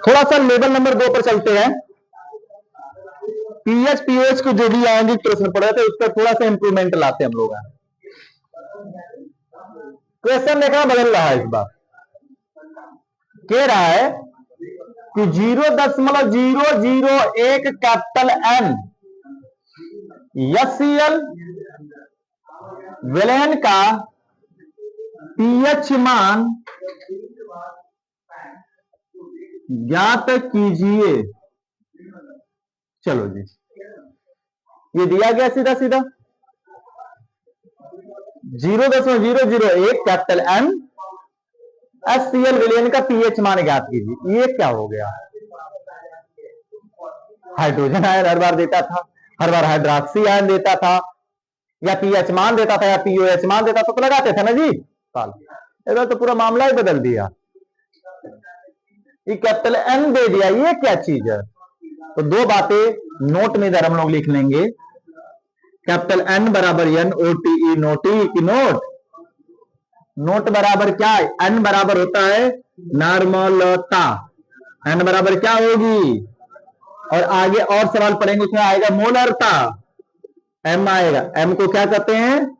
थोड़ा सा level number 2 पर चलते हैं। पीएच पीओएच को जो भी आएंगे प्रश्न पढ़े थे उस पर थोड़ा सा इंप्रूवमेंट लाते हम लोग। क्वेश्चन देखना बदल रहा है इस बार। कह रहा है कि 0.001 कैपिटल एन एचसीएल विलेन का पीएच मान ज्ञात कीजिए। चलो जी, ये दिया गया सीधा सीधा 0.001 कैपिटल एन एचसीएल विलेन का पीएच मान ज्ञात कीजिए। ये क्या हो गया? हाइड्रोजन आयन हर बार देता था, हर बार हाइड्रोक्सी आयन देता था, या पीएच मान देता था या पीओएच मान देता था, तो लगाते थे ना जी साल। इधर तो पूरा मामला ही बदल दिया। ये कैपिटल एन दे दिया, ये क्या चीज है? तो दो बातें नोट में इधर हम लोग लिख लेंगे। कैपिटल एन बराबर एन ओ टी ई नोटी की नोट। नोट बराबर क्या है? एन बराबर होता है नॉर्मलता। एन बराबर क्या होगी? और आगे और सवाल पढ़ेंगे उसमें आएगा मोलरता। एम आएगा, एम को क्या कहते हैं?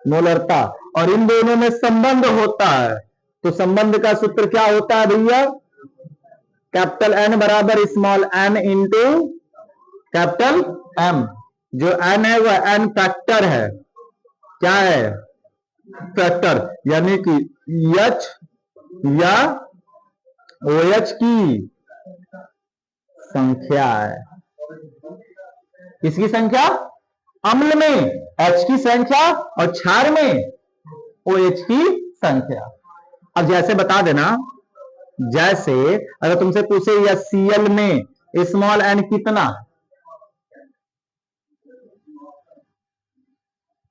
मोलरता। और इन दोनों में संबंध होता है, तो संबंध का सूत्र क्या होता है भैया? कैपिटल एन बराबर small n into capital M. जो एन है वह एन फैक्टर है। क्या है? फैक्टर, यानी कि एच या ओएच की संख्या है। किसकी संख्या? अम्ल में एच की संख्या और क्षार में ओएच की संख्या। अब जैसे बता देना, जैसे अगर तुमसे पूछे HCl में स्मॉल एन कितना,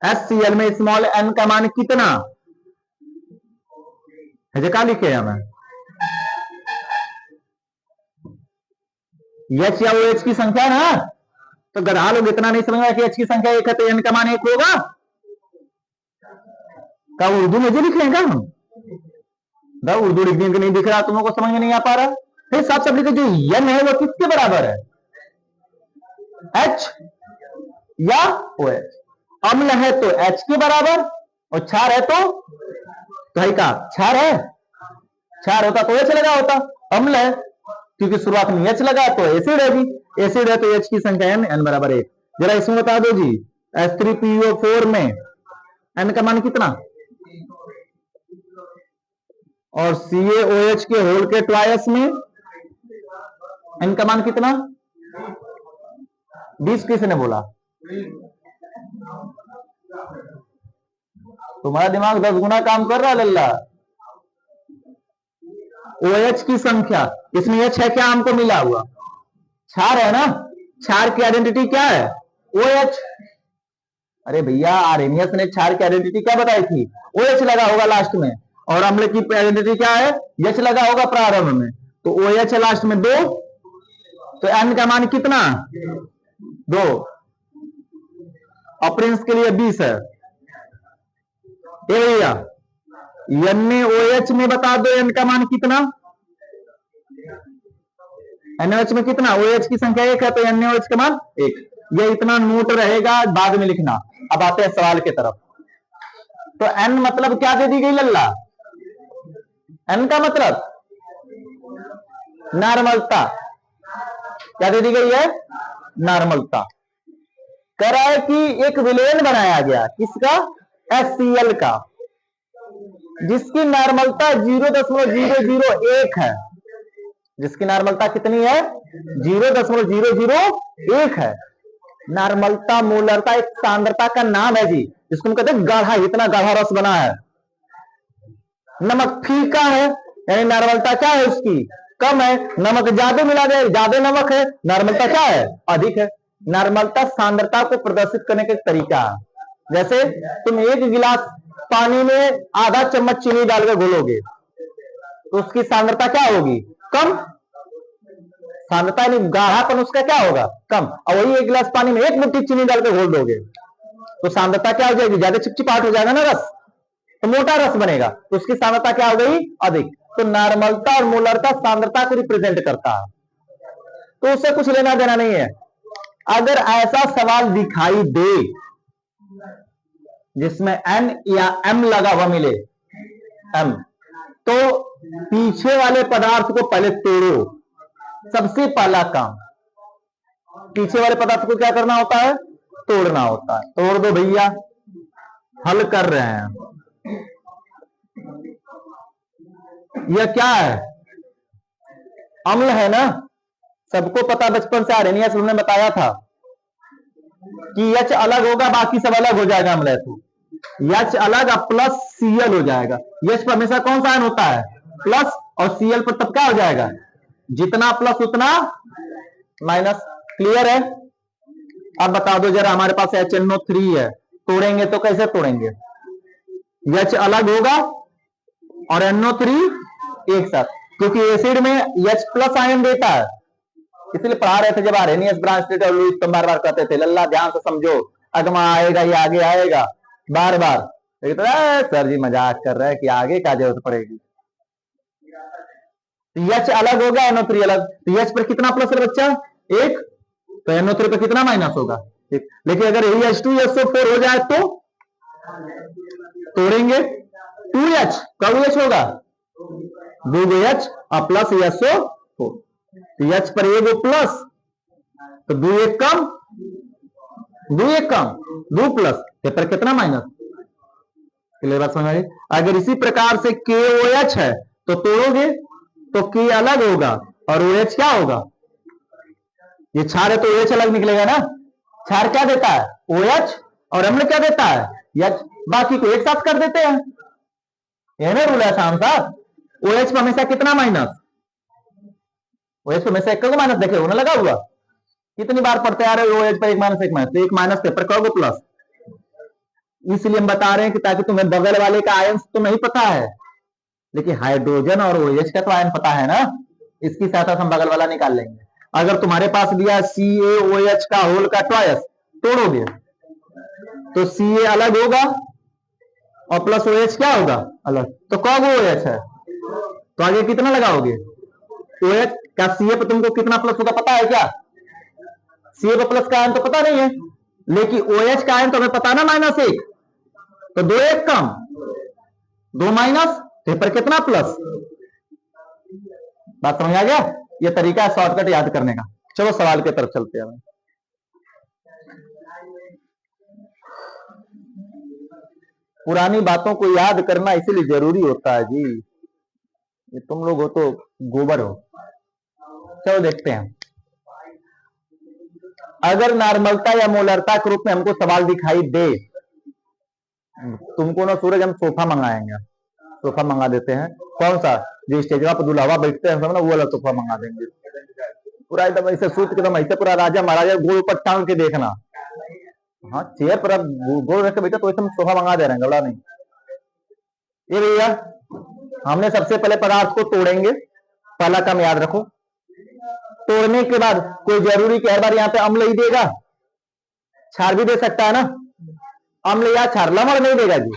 HCl में स्मॉल एन का मान कितना है? क्या लिखे हमें? एच या ओएच की संख्या ना। तो गधा लोग इतना नहीं समझ कि एच की संख्या 1 है तो एन का मान 1 होगा। क्या उर्दू में जो लिख लेंगे हम? उर्दू लिखने के नहीं दिख रहा, तुम लोग को समझ में नहीं आ पा रहा। फिर साफ साफ लिखे, जो एन है वो किसके बराबर है? एच या ओएच। अम्ल है तो एच के बराबर, और क्षार है तो है का क्षार है। क्षार होता तो एच लगा होता। अम्ल है क्योंकि शुरुआत में एच लगा तो एसिड है जी। एसिड है तो एच की संख्या एन, एन बराबर 1। जरा इसमें बता दो जी, H3PO4 में एन का मान कितना? और CaOH के होल के ट्वाइस में एन का मान कितना? 20 किसने बोला? तुम्हारा दिमाग 10 गुना काम कर रहा है लल्ला। OH की संख्या, इसमें H है क्या? हमको मिला हुआ क्षार है ना। क्षार की आइडेंटिटी क्या है? OH। अरे भैया, आर्हेनियस ने क्षार की आइडेंटिटी क्या बताई थी? OH लगा होगा लास्ट में। और अम्ल की आइडेंटिटी क्या है? H लगा होगा प्रारंभ में। तो OH है लास्ट में 2, तो N का मान कितना? 2। और प्रिंस के लिए 20 है। भैया NaOH में बता दो N का मान कितना? NaOH में कितना? OH की संख्या 1 है तो NaOH का मान 1। ये इतना नोट रहेगा, बाद में लिखना। अब आते हैं सवाल की तरफ। तो N मतलब क्या दे दी गई लल्ला? N का मतलब नॉर्मलता। क्या दे दी गई है? नॉर्मलता। कह रहा है कि एक विलेन बनाया गया, किसका? HCl का, जिसकी नॉर्मलता 0.001 है। जिसकी नॉर्मलता कितनी है? 0.001 है। नॉर्मलता मोलरता एक सांद्रता का नाम है जी, जिसको हम कहते हैं गाढ़ा। इतना गाढ़ा रस बना है। नमक फीका है, यानी नॉर्मलता क्या है उसकी? कम है। नमक ज्यादा मिला जाए, ज्यादा नमक है, नॉर्मलता क्या है? अधिक है। नॉर्मलता सांद्रता को प्रदर्शित करने का तरीका है। जैसे तुम 1 गिलास पानी में आधा चम्मच चीनी डालकर घोलोगे तो उसकी सांद्रता क्या होगी? कम। सांद्रता यानी गाढ़ापन उसका क्या होगा? कम। और वही 1 गिलास पानी में 1 मुट्ठी चीनी डालकर घोल दोगे तो सांद्रता क्या हो जाएगी? ज्यादा चिपचिपाहट हो जाएगा ना रस। तो मोटा रस बनेगा, तो उसकी सांद्रता क्या हो गई? अधिक। तो नॉर्मलता और मोलरता सांद्रता को रिप्रेजेंट करता है, तो उससे कुछ लेना देना नहीं है। अगर ऐसा सवाल दिखाई दे जिसमें एन या एम लगा हुआ मिले, एम, तो पीछे वाले पदार्थ को पहले तोड़ो। सबसे पहला काम पीछे वाले पदार्थ को क्या करना होता है? तोड़ना होता है। तोड़ दो भैया, हल कर रहे हैं। यह क्या है? अम्ल है ना, सबको पता, बचपन से आर्यनियस ने बताया था कि H अलग होगा, बाकी सब अलग हो जाएगा। अम्ल है तो H अलग प्लस Cl हो जाएगा। H पर हमेशा कौन सा आयन होता है? प्लस, और Cl पर तब क्या हो जाएगा? जितना प्लस उतना माइनस। क्लियर है? अब बता दो जरा, हमारे पास HNO3 है, तोड़ेंगे तो कैसे तोड़ेंगे? H अलग होगा और NO3 एक साथ, क्योंकि एसिड में H प्लस आयन देता है। इसलिए पढ़ा रहे थे जब आर्यनियस ब्रांच और लुईस, तो बार बार कहते थे लल्ला ध्यान से समझो, अगमा आएगा, ये आगे आएगा, बार बार। तो सर जी मजाक कर रहे हैं कि आगे क्या जरूरत पड़ेगी। H अलग होगा, NO3 अलग, तो H पर कितना प्लस है बच्चा? एक, तो NO3 पर कितना माइनस होगा? एक। लेकिन अगर यही H2SO4 हो जाए तो तोड़ेंगे 2H, कब H होगा? 2H और प्लस SO4, तो H पर एक प्लस, तो 2 एक कम, 2 एक कम, 2 प्लस, पर कितना माइनस? क्लियर बात समझ आई? अगर इसी प्रकार से KOH है तो तोड़ोगे तो K अलग होगा और OH क्या होगा? ये क्षार है तो OH अलग निकलेगा ना। क्षार क्या देता है? OH, और अम्ल क्या देता है? H। बाकी को एक साथ कर देते हैं, यह ना रूल है शाम साहब। OH पर हमेशा कितना माइनस? OH पर हमेशा एक का माइनस, देखे होने लगा हुआ, कितनी बार पढ़ते आ रहे हो? OH पर एक माइनस, एक माइनस, तो एक माइनस पेपर कहोगे प्लस। इसलिए हम बता रहे हैं कि ताकि तुम्हें बगल वाले का आयन तो नहीं पता है, लेकिन हाइड्रोजन और OH का तो आयन पता है ना, इसकी सहायता से हम बगल वाला निकाल लेंगे। अगर तुम्हारे पास दिया CaOH का होल का ट्वाइस, तोड़ोगे तो Ca अलग होगा और प्लस OH क्या होगा? अलग। तो कब OH है तो आगे कितना लगाओगे? OH का Ca पर तुमको कितना प्लस होगा पता है क्या? Ca पर प्लस का आयन तो पता नहीं है, लेकिन OH का आयन तो हमें पता ना, -1, तो 2 एक कम, 2 माइनस, पर कितना प्लस? बात समझ आ गया? ये तरीका है शॉर्टकट याद करने का। चलो सवाल की तरफ चलते हैं। पुरानी बातों को याद करना इसीलिए जरूरी होता है जी, ये तुम लोग हो तो गोबर हो। चलो देखते हैं, अगर नॉर्मलता या मोलरता के रूप में हमको सवाल दिखाई दे, तुमको ना सूरज हम सोफा मंगाएंगे, सोफा मंगा देते हैं। कौन सा? जो स्टेज पर दुल्हवा बैठते हैं ना, वो वाला सोफा मंगा देंगे, पूरा एकदम ऐसे सूत के, एकदम ऐसे पूरा राजा महाराजा गोल ऊपर टांग के देखना। हाँ, चेयर पर अब गोल रख के बैठा तो एकदम सोफा मंगा दे रहे हैं, घबरा नहीं। ये भैया हमने सबसे पहले पदार्थ को तोड़ेंगे, पहला काम याद रखो। तोड़ने के बाद कोई जरूरी कि हर बार यहाँ पे अम्ल ही देगा, क्षार भी दे सकता है ना। अम्ल या क्षार, लवण नहीं देगा जी,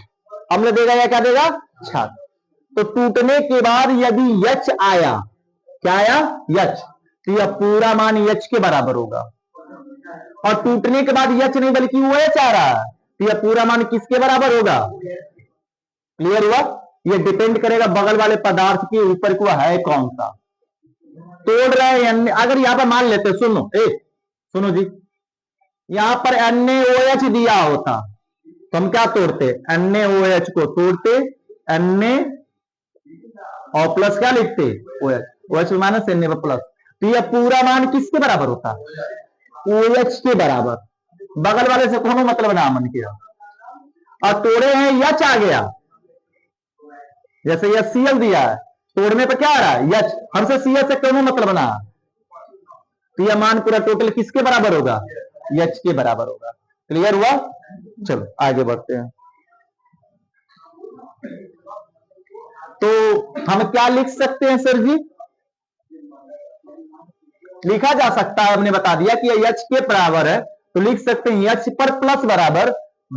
अम्ल देगा या क्या देगा? क्षार। तो टूटने के बाद यदि H आया, क्या आया? H, तो यह पूरा मान H के बराबर होगा। और टूटने के बाद H नहीं बल्कि OH आ रहा है, तो यह पूरा मान किसके बराबर होगा? क्लियर हुआ? यह डिपेंड करेगा बगल वाले पदार्थ के ऊपर को है कौन सा। तोड़ रहे हैं, अगर यहां पर मान लेते, सुनो सुनो जी, यहां पर NaOH दिया होता तो हम क्या तोड़ते? NaOH को तोड़ते, Na और प्लस क्या लिखते? OH, OH minus Na plus, तो यह पूरा मान किसके बराबर होता? OH के बराबर। बगल वाले से कोनो मतलब ना मन किया, और तोड़े हैं H आ गया, जैसे यह Cl दिया है, तोड़ने पर क्या आ रहा है? H, हमसे Cl से कोनो मतलब ना, तो यह मान पूरा टोटल किसके बराबर होगा? H के बराबर होगा। क्लियर हुआ? चलो आगे बढ़ते हैं। तो हम क्या लिख सकते हैं सर जी? लिखा जा सकता है, हमने बता दिया कि H के बराबर है, तो लिख सकते हैं H पर प्लस बराबर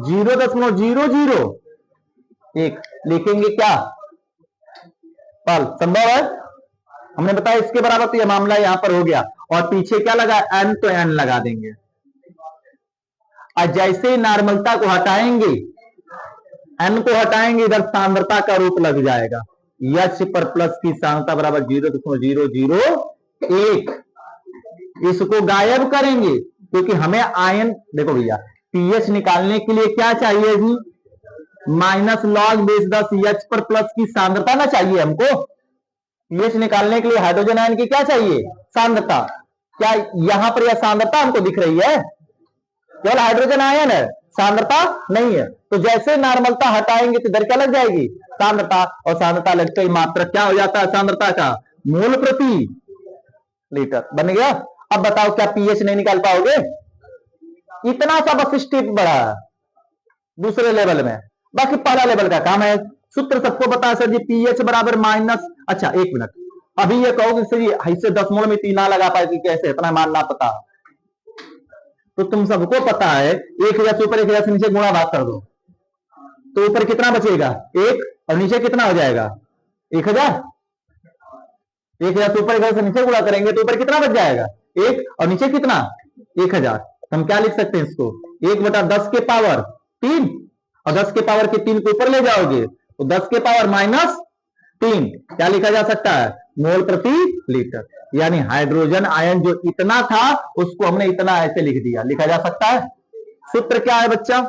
0.00 1 लिखेंगे क्या पल, संभव है? हमने बताया इसके बराबर, तो यह मामला यहां पर हो गया। और पीछे क्या लगा n, तो n लगा देंगे। और जैसे ही नॉर्मलता को हटाएंगे, n को हटाएंगे, इधर सांद्रता का रूप लग जाएगा। H पर प्लस की सांद्रता बराबर 0.001। इसको गायब करेंगे क्योंकि हमें आयन, देखो भैया, पीएच निकालने के लिए क्या चाहिए जी? माइनस लॉग बेस 10 H पर प्लस की सांद्रता ना चाहिए हमको। पीएच निकालने के लिए हाइड्रोजन आयन की क्या चाहिए? सांद्रता। क्या यहां पर यह सांद्रता हमको दिख रही है? केवल हाइड्रोजन आयन है, सांद्रता नहीं है। तो जैसे नॉर्मलता हटाएंगे तो इधर क्या लग जाएगी? सांद्रता। और सांद्रता लगते ही मात्रक क्या हो जाता है सांद्रता का? मोल प्रति लीटर बन गया। अब बताओ क्या पीएच नहीं निकाल पाओगे? इतना सा बस स्टेप बढ़ा है दूसरे लेवल में, बाकी पहला लेवल का काम है। सूत्र सबको पता है सर जी, पीएच बराबर माइनस, अच्छा 1 मिनट, अभी ये कहोगे सर जी इससे दशमलव में 3 ना लगा पाए कि कैसे, इतना मानना पता? तो तुम सबको पता है 1000 से ऊपर 1000 से नीचे गुणा भाग कर दो, तो ऊपर कितना बचेगा? 1, और नीचे कितना हो जाएगा? 1000। 1000 से ऊपर 1000 से नीचे गुणा करेंगे तो ऊपर कितना बच जाएगा? 1, और नीचे कितना? 1000। तो हम क्या लिख सकते हैं इसको? 1/10 के पावर 3, और 10 के पावर के 3 को ऊपर ले जाओगे तो 10 के पावर -3। क्या लिखा जा सकता है? मोल प्रति लीटर। यानी हाइड्रोजन आयन जो इतना था उसको हमने इतना ऐसे लिख दिया, लिखा जा सकता है। सूत्र क्या है बच्चा?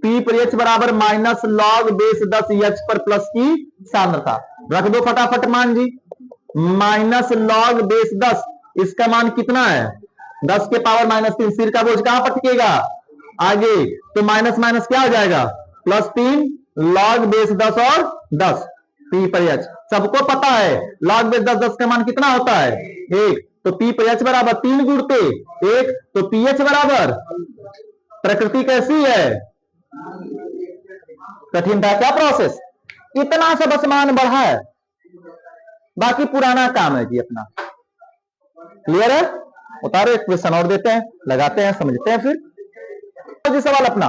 पी पर एच बराबर माइनस लॉग बेस 10 एच पर प्लस की सांद्रता। रख दो फटाफट मान जी, माइनस लॉग बेस 10, इसका मान कितना है? 10 के पावर -3। सिर का बोझ कहां पटकेगा? आगे। तो माइनस माइनस क्या हो जाएगा? +3 लॉग बेस 10 और 10 पी पर एच। सबको पता है लॉग बेस 10 10 का मान कितना होता है? 1। तो पी पर एच बराबर 3 गुणते 1, तो पीएच बराबर, प्रकृति कैसी है? कठिन था क्या प्रोसेस? इतना सा बस मान बढ़ा है, बाकी पुराना काम है जी अपना। क्लियर है? उतारो एक क्वेश्चन और देते हैं, लगाते हैं, समझते हैं फिर जी सवाल अपना।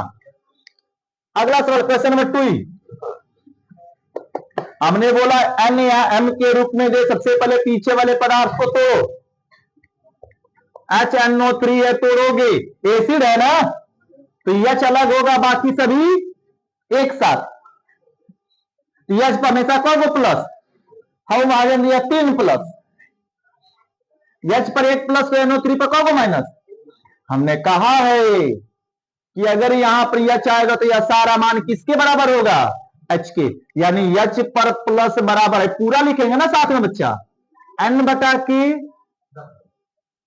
अगला सवाल क्वेश्चन नंबर 2। हमने बोला एन या एम के रूप में दे, सबसे पहले पीछे वाले पदार्थ को तो HNO3 है, तोड़ोगे, एसिड है ना, तो H अलग होगा, बाकी सभी एक साथ। H पर हमेशा कौन प्लस, हम आगे दिया 3 प्लस, H पर 1 प्लस तो NO3 पर कौन माइनस। हमने कहा है कि अगर यहां पर H आएगा तो यह सारा मान किसके बराबर होगा? H के। यानी H पर प्लस बराबर है, पूरा लिखेंगे ना साथ में बच्चा, N/के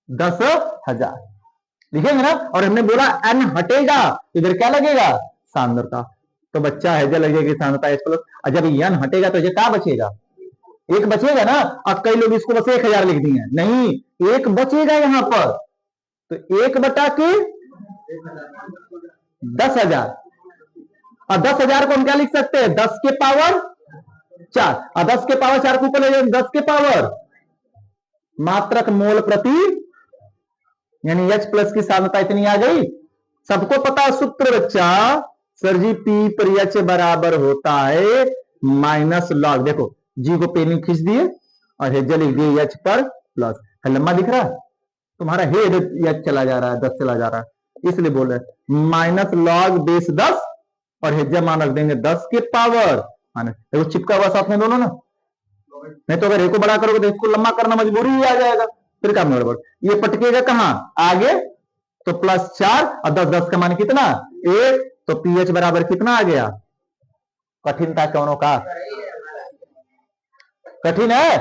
10,000 लिखेंगे ना। और हमने बोला N हटेगा इधर क्या लगेगा? सांद्रता। तो बच्चा है जो लगेगी सांद्रता H प्लस, और जब N हटेगा तो क्या बचेगा? 1 बचेगा ना। अब कई लोग इसको बस 1000 लिख दिए, नहीं, 1 बचेगा यहां पर, तो 1/के 10,000। और 10,000 को हम क्या लिख सकते हैं? 10 के पावर 4, और 10 के पावर 4 को ऊपर ले जाएंगे 10 के पावर मात्रक मोल प्रति, यानी H प्लस की सांद्रता इतनी आ गई। सबको पता है सूत्र बच्चा, सर जी P पर H बराबर होता है माइनस लॉग, देखो जी को पेन खींच दिए और हेज लिख दिए H पर प्लस, लंबा दिख रहा है तुम्हारा, हेड H चला जा रहा है, 10 चला जा रहा है, इसलिए बोल रहे माइनस लॉग बेस 10 और हेजा मान रख देंगे 10 के पावर माइनस, देखो चिपका हुआ साथ में दोनों ना, नहीं तो अगर एक को बड़ा करोगे तो इसको लंबा करना मजबूरी ही आ जाएगा, फिर काम गड़बड़। ये पटकेगा कहां? आगे, तो +4 और 10 10 का मान कितना? 1। तो पीएच बराबर कितना आ गया? कठिनता कौनों का? कठिन है?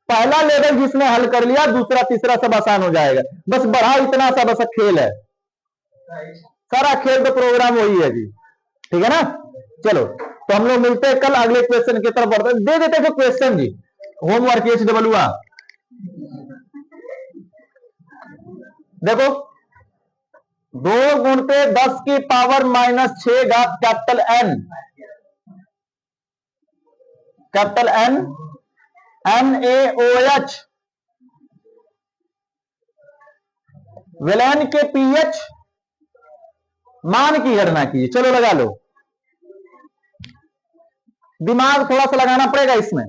पहला लेवल जिसने हल कर लिया दूसरा तीसरा सब आसान हो जाएगा, बस बढ़ा इतना सा, बस खेल है, सारा खेल तो प्रोग्राम वही है जी, ठीक है ना। चलो तो हम लोग मिलते हैं कल अगले क्वेश्चन की तरफ बढ़ते, दे देते जो क्वेश्चन जी होमवर्क HW। देखो 2 गुणते 10 की पावर -6 घात कैपिटल N NaOH विलयन के पीएच मान की गणना कीजिए। चलो लगा लो, दिमाग थोड़ा सा लगाना पड़ेगा इसमें।